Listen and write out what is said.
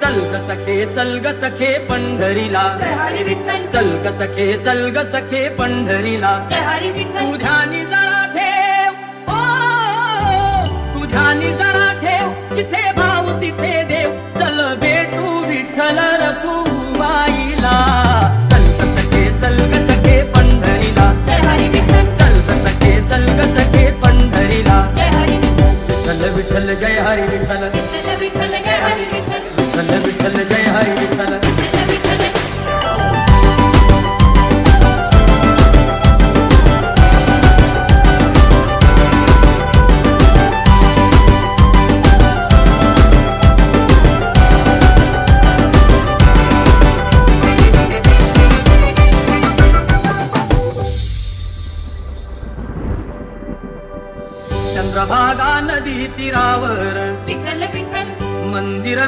चल ग सखे चल ग सखे पंढरीला, जय हरी विठ्ठल. चल ग सखे चल ग सखे पंढरीला. जय हरी विठ्ठल. तुझ्यानी जरा ठेव, ओ तुझ्यानी जरा ठेव, जिथे भाव तिथे देव. चल भेटू विठ्ठल रखुमाईला. चल ग सखे चल ग सखे पंढरीला. जय हरी विठ्ठल. चल ग सखे चल ग सखे पंढरीला. जय हरी विठ्ठल. विठ्ठल विठ्ठल जय हरी विठ्ठल. विठ्ठल विठ्ठल जय हरी विठ्ठल. विठ्ठल विठ्ठल जय हरी विठ्ठल. विठ्ठल विठ्ठल. चंद्रभागा नदी तीरावर विठ्ठल विठ्ठल. मंदिर